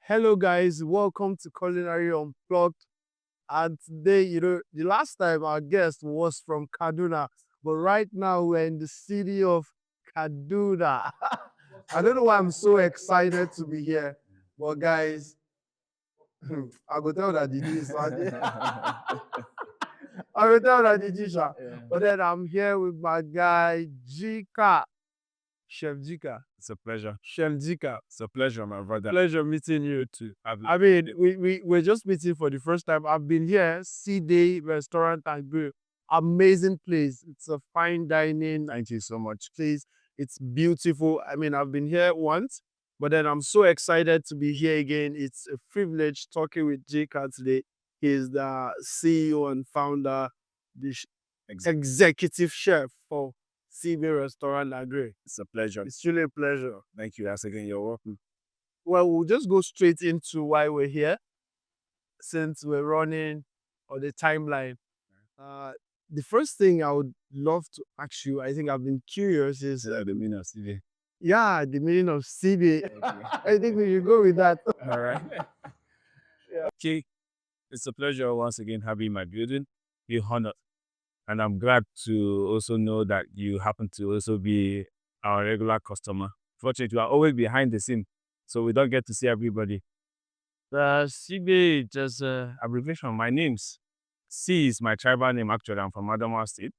Hello, guys. Welcome to Culinary Unplugged. And today, the last time our guest was from Kaduna, but right now we're in the city of Kaduna. I don't know why I'm so excited to be here, but guys, I go tell that DJ is I will tell that DJ, sha. But then I'm here with my guy Jika, Chef Jika. It's a pleasure. Chef Jika. It's a pleasure, my brother. Pleasure meeting you too. I mean, we're just meeting for the first time. I've been here, C Day Restaurant and Grill. Amazing place. It's a fine dining. Thank you so much. Place. It's beautiful. I mean, I've been here once, but then I'm so excited to be here again. It's a privilege talking with J-Cat today. He's the CEO and founder, the executive chef for CB Restaurant and Grill. It's a pleasure. It's really a pleasure. Thank you. Once again, you're welcome. Well, we'll just go straight into why we're here, since we're running on the timeline. The first thing I would love to ask you, I think I've been curious, is The meaning of CV. the meaning of CB. Okay. I think we should go with that. All right. Okay. It's a pleasure once again having my building. Be honored. And I'm glad to also know that you happen to also be our regular customer. Fortunately, you are always behind the scene, so we don't get to see everybody. The CB is just an abbreviation of my names. C is my tribal name, actually. I'm from Adamawa State.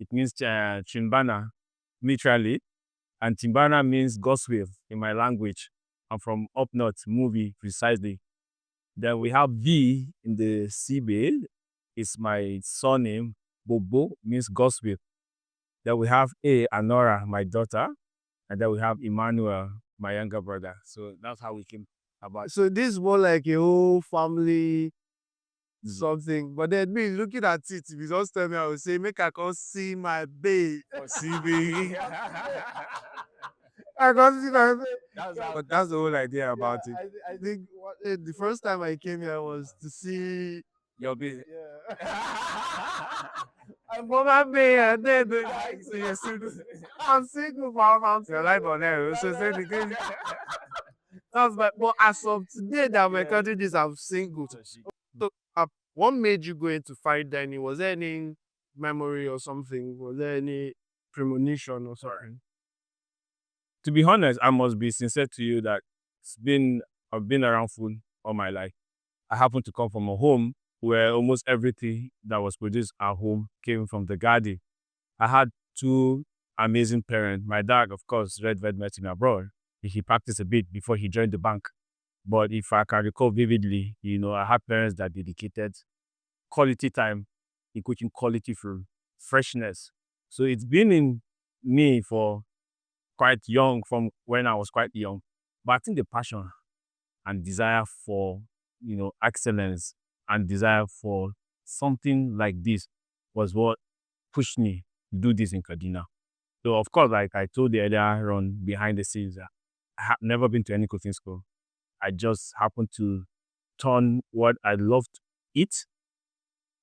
It means Chimbana, literally. And Timbana means God's will in my language. I'm from up north, movie, precisely. Then we have V in the CB. It's my surname. Bobo means God's will. Then we have A, Anora, my daughter. And then we have Emmanuel, my younger brother. So that's how we came about. So this is more like a whole family something. But then me looking at it, if you just tell me, I would say, make I come see my babe. For CB. I come see my babe. But that's the whole idea about it. I think the first time I came here was to see Your baby. I'm for my babe, and then So you're single. I'm single for I'm Your life on air. So say the case. That's my, but as of today that I'm recording this, I'm single. So, what made you go into fine dining? Was there any memory or something? Was there any premonition or something? To be honest, I must be sincere to you that I've been around food all my life. I happen to come from a home where almost everything that was produced at home came from the garden. I had two amazing parents. My dad, of course, read vet medicine abroad. He practiced a bit before he joined the bank. But if I can recall vividly, I had parents that dedicated quality time in cooking quality food, freshness. So it's been in me for quite young, from when I was quite young. But I think the passion and desire for, excellence and desire for something like this was what pushed me to do this in Kaduna. So of course, like I told you earlier on behind the scenes, I have never been to any cooking school. I just happened to turn what I loved to eat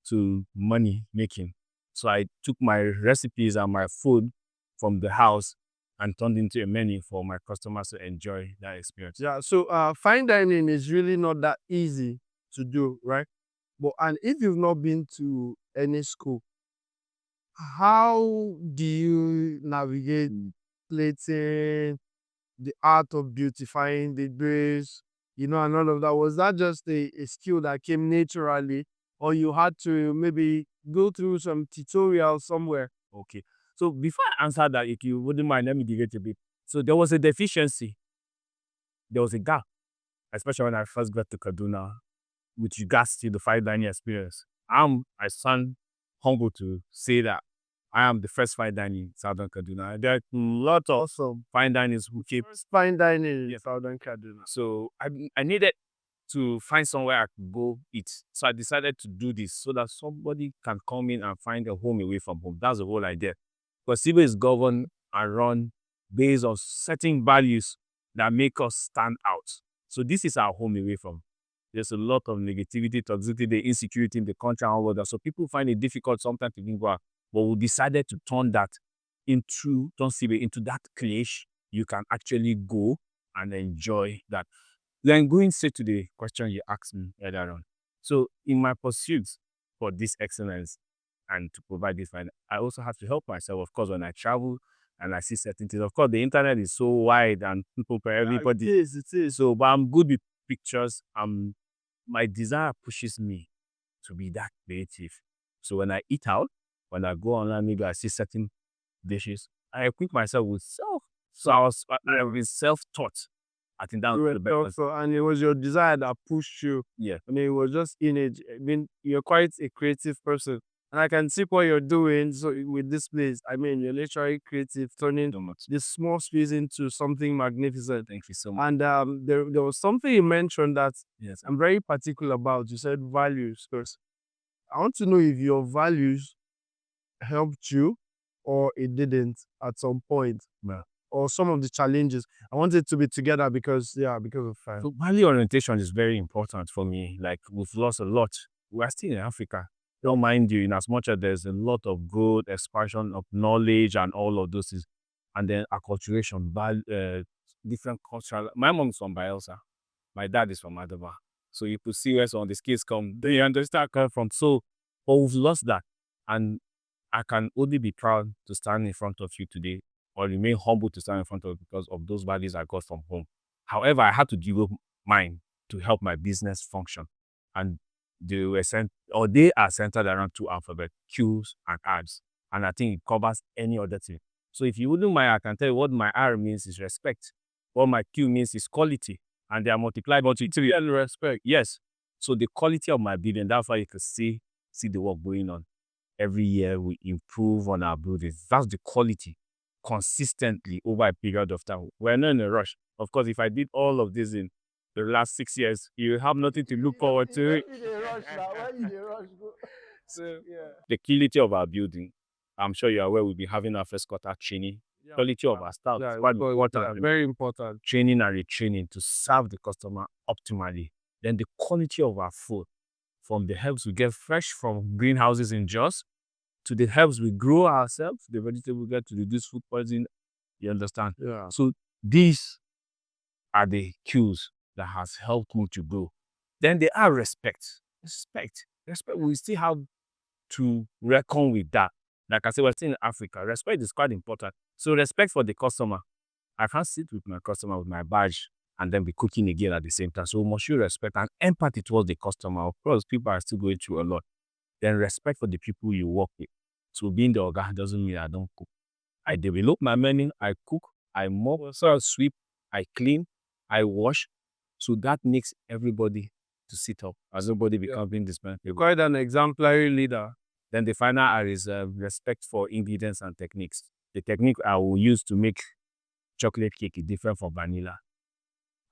to money making. So I took my recipes and my food from the house and turned into a menu for my customers to enjoy that experience. Yeah, so fine dining is really not that easy to do, right? But and if you've not been to any school, how do you navigate plating, the art of beautifying the dishes, and all of that? Was that just a skill that came naturally, or you had to maybe go through some tutorial somewhere? Okay. So before I answer that, if you wouldn't mind, let me deviate a bit. So there was a deficiency. There was a gap, especially when I first got to Kaduna, with regards to the fine dining experience. I sound humble to say that I am the first fine dining in Southern Kaduna. There are a lot of fine diners who came. First fine dining in Southern Kaduna. So I needed to find somewhere I could go eat. So I decided to do this so that somebody can come in and find a home away from home. That's the whole idea. Because Sibo is governed and run based on certain values that make us stand out. So this is our home away from. There's a lot of negativity, toxicity, insecurity in the country and all of that. So people find it difficult sometimes to think about. But we decided to turn Sibo into that place you can actually go and enjoy that. Then going straight to the question you asked me earlier on. So in my pursuit for this excellence and to provide this, I also have to help myself. Of course, when I travel and I see certain things, of course, the internet is so wide and people, everybody. It is, it is. So, but I'm good with pictures. My desire pushes me to be that creative. So when I eat out, when I go online, maybe I see certain dishes, I equip myself with self. So I was self-taught. I think that You was were the best. and it was your desire that pushed you. Yeah. I mean, it was just in it. I mean, you're quite a creative person. And I can see what you're doing so with this place. I mean, you're literally creative, turning So much. this small space into something magnificent. Thank you so much. And there was something you mentioned that Yes. I'm very particular about. You said values. Because I want to know if your values helped you or it didn't at some point. Yeah. Or some of the challenges. I want it to be together because of time. So value orientation is very important for me. Like we've lost a lot. We're still in Africa. Don't mind you, in as much as there's a lot of growth, expansion of knowledge and all of those things. And then acculturation, different cultural. My mom's from Bielsa. My dad is from Adaba. So you could see where some of the skills come. Then you understand where from. So, but we've lost that. And I can only be proud to stand in front of you today or remain humble to stand in front of you because of those values I got from home. However, I had to develop mine to help my business function. And they are centered around two alphabets, Q's and R's. And I think it covers any other thing. So if you wouldn't mind, I can tell you what my R means is respect. What my Q means is quality. And they are multiplied by 3 and respect. Yes. So the quality of my building, that's why you can see the work going on. Every year we improve on our buildings. That's the quality consistently over a period of time. We're not in a rush. Of course, if I did all of this in the last 6 years, you have nothing to look forward to. So the quality of our building, I'm sure you're aware we'll be having our first quarter training. Quality of our staff is quite important. Very important. Training and retraining to serve the customer optimally. Then the quality of our food, from the herbs we get fresh from greenhouses in Jos, to the herbs we grow ourselves, the vegetable we get to reduce food poisoning. You understand? Yeah. So these are the cues that has helped me to grow. Then there are respect. Respect. We still have to reckon with that. Like I said, we're still in Africa. Respect is quite important. So respect for the customer. I can't sit with my customer with my badge and then be cooking again at the same time. So we must show respect and empathy towards the customer. Of course, people are still going through a lot. Then respect for the people you work with. So being the organ doesn't mean I don't cook. I develop my menu, I cook, I mop, so I sweep, I clean, I wash. So that makes everybody to sit up as nobody becomes indispensable. Quite an exemplary leader. Then the final R is respect for ingredients and techniques. The technique I will use to make chocolate cake is different from vanilla.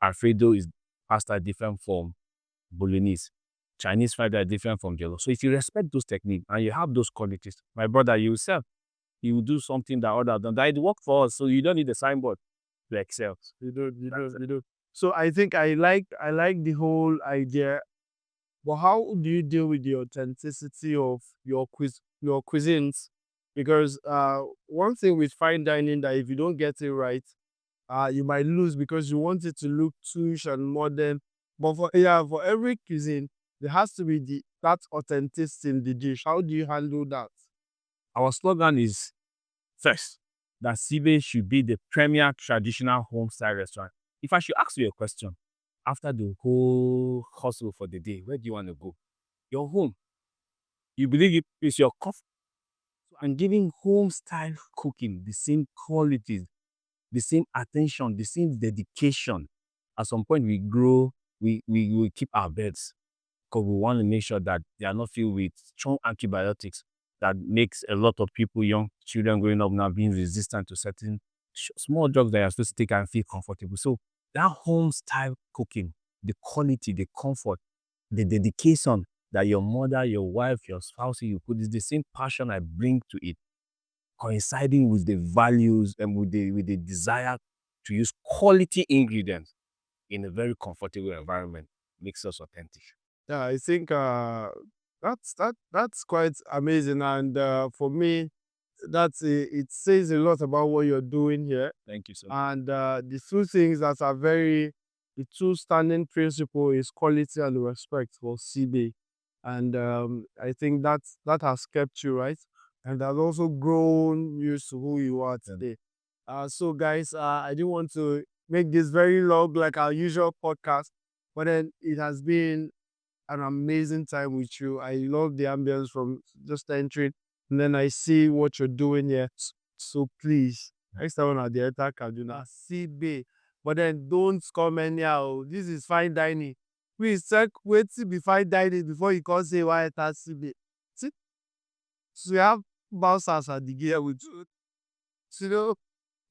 Alfredo is pasta different from bolognese. Chinese fried rice different from jollof. So if you respect those techniques and you have those qualities, my brother, you will do something that others done. That it worked for us, so you don't need a signboard to excel. You do. So I think I like the whole idea. But how do you deal with the authenticity of your cuisines? Because one thing with fine dining that if you don't get it right, you might lose because you want it to look touche and modern. But for every cuisine, there has to be that authenticity in the dish. How do you handle that? Our slogan is first that Sibe should be the premier traditional home style restaurant. If I should ask you a question, after the whole hustle for the day, where do you want to go? Your home. You believe it's your comfort. And giving home style cooking the same qualities, the same attention, the same dedication. At some point we grow, we keep our beds because we want to make sure that they are not filled with strong antibiotics that makes a lot of people, young children growing up now, being resistant to certain small drugs that you're supposed to take and feel comfortable. So that home style cooking, the quality, the comfort, the dedication that your mother, your wife, your spouse, you put, is the same passion I bring to it, coinciding with the values and with the desire to use quality ingredients in a very comfortable environment makes us authentic. Yeah, I think that's quite amazing, and for me, it says a lot about what you're doing here. Thank you so much. And the two things that are very the two standing principle is quality and respect for CB. And I think that has kept you, right? And has also grown you to who you are today. So guys, I didn't want to make this very long like our usual podcast, but then it has been an amazing time with you. I love the ambience from just entering, and then I see what you're doing here. So please, next time at the enter Kaduna, see bay. But then don't come anyhow. This is fine dining. Please check wait till be fine dining before you come say why enter CB. See, so you have bouncers at the gear with you. So,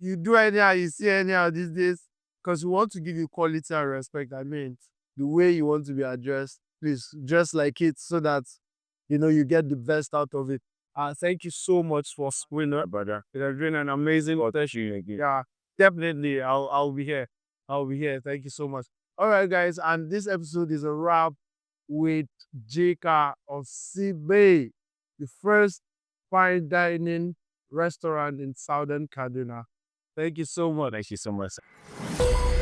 you do anyhow, you see anyhow these days, because we want to give you quality and respect. I mean, the way you want to be addressed, please dress like it so that you get the best out of it. Thank you so much for winner, brother. It has been an amazing session again. Yeah, definitely. I'll be here. I'll be here. Thank you so much. All right, guys, and this episode is a wrap with Jika of Sibe, the first fine dining restaurant in Southern Kaduna. Thank you so much. Thank you so much.